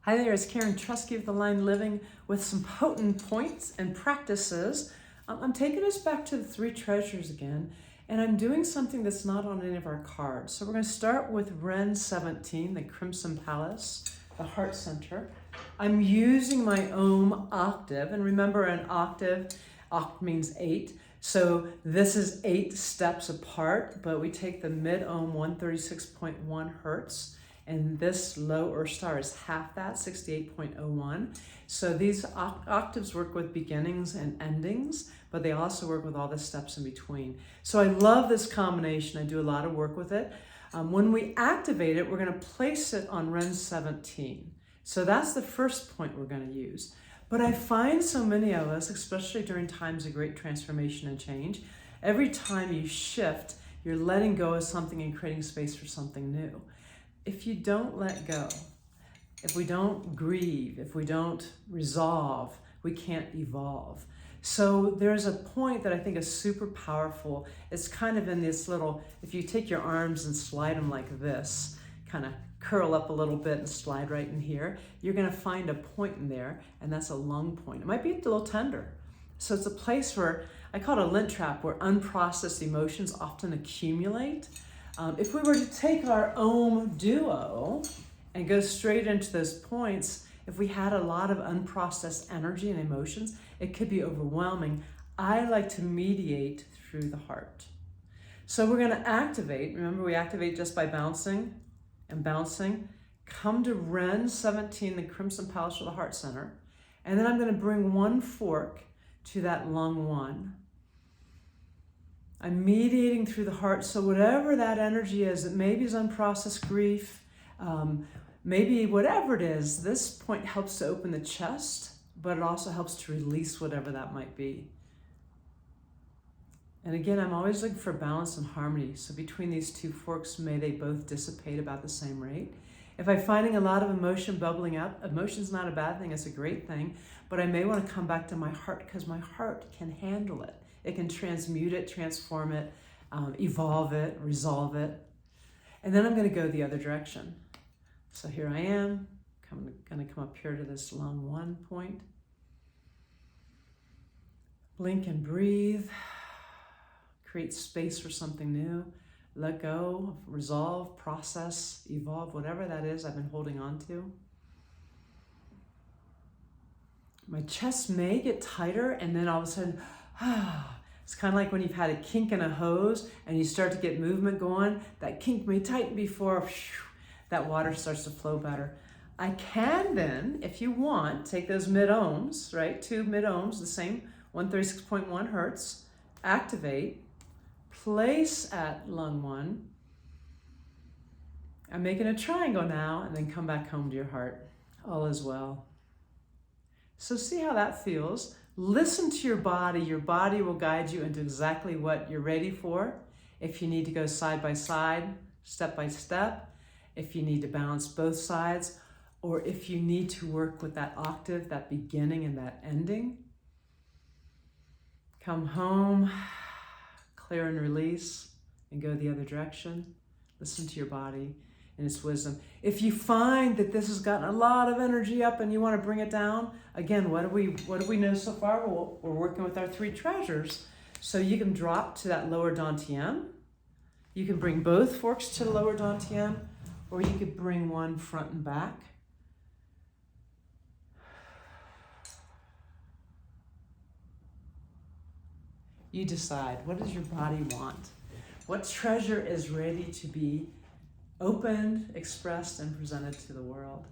Hi there, it's Karen Trusky with Aligned Living with some potent points and practices. I'm taking us back to the three treasures again, and I'm doing something that's not on any of our cards. So we're going to start with Ren 17, the Crimson Palace, the heart center. I'm using my Om Octave, and remember an octave, oct means 8. So this is 8 steps apart, but we take the mid-ohm 136.1 hertz. And this low Earth star is half that, 68.01. So these octaves work with beginnings and endings, but they also work with all the steps in between. So I love this combination. I do a lot of work with it. When we activate it, we're going to place it on Ren 17. So that's the first point we're going to use. But I find so many of us, especially during times of great transformation and change, every time you shift, you're letting go of something and creating space for something new. If you don't let go, if we don't grieve, if we don't resolve, we can't evolve. So there's a point that I think is super powerful. It's kind of in this little, if you take your arms and slide them like this, kind of curl up a little bit and slide right in here, you're going to find a point in there, and that's a lung point. It might be a little tender. So it's a place where, I call it a lint-trap, where unprocessed emotions often accumulate. If we were to take our Om duo and go straight into those points, if we had a lot of unprocessed energy and emotions, it could be overwhelming. I like to mediate through the heart. So we're going to activate. Remember, we activate just by bouncing and bouncing. Come to Ren 17, the Crimson Palace of the Heart Center. And then I'm going to bring one fork to that lung 1. I'm mediating through the heart, so whatever that energy is, it maybe is unprocessed grief, maybe whatever it is, this point helps to open the chest, but it also helps to release whatever that might be. And again, I'm always looking for balance and harmony, so between these two forks, may they both dissipate about the same rate. If I'm finding a lot of emotion bubbling up, emotion's not a bad thing, it's a great thing, but I may want to come back to my heart because my heart can handle it. It can transmute it, transform it, evolve it, resolve it. And then I'm going to go the other direction. So here I am. I'm going to come up here to this lung 1 point. Blink and breathe. Create space for something new. Let go, resolve, process, evolve, whatever that is I've been holding on to. My chest may get tighter, and then all of a sudden, it's kind of like when you've had a kink in a hose and you start to get movement going. That kink may tighten before that water starts to flow better. I can then, if you want, take those mid-ohms, right? 2 mid-ohms, the same 136.1 hertz, activate, place at lung 1. I'm making a triangle now, and then come back home to your heart. All is well. So see how that feels. Listen to your body. Your body will guide you into exactly what you're ready for. If you need to go side by side, step by step, if you need to balance both sides, or if you need to work with that octave, that beginning and that ending. Come home, clear and release, and go the other direction. Listen to your body and its wisdom. If you find that this has gotten a lot of energy up and you want to bring it down, again, what do we know so far? Well, we're working with our 3 treasures. So you can drop to that lower dantian. You can bring both forks to the lower dantian, or you could bring one front and back. You decide, what does your body want? What treasure is ready to be opened, expressed, and presented to the world?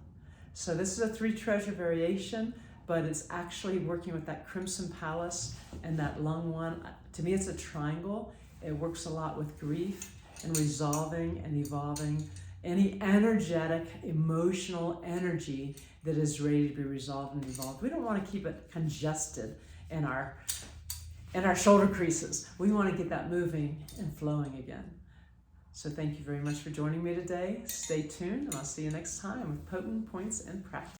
So this is a 3 treasure variation, but it's actually working with that Crimson Palace and that lung 1. To me, it's a triangle. It works a lot with grief and resolving and evolving any energetic, emotional energy that is ready to be resolved and evolved. We don't want to keep it congested in our shoulder creases. We want to get that moving and flowing again. So thank you very much for joining me today. Stay tuned, and I'll see you next time with Potent Points and Practice.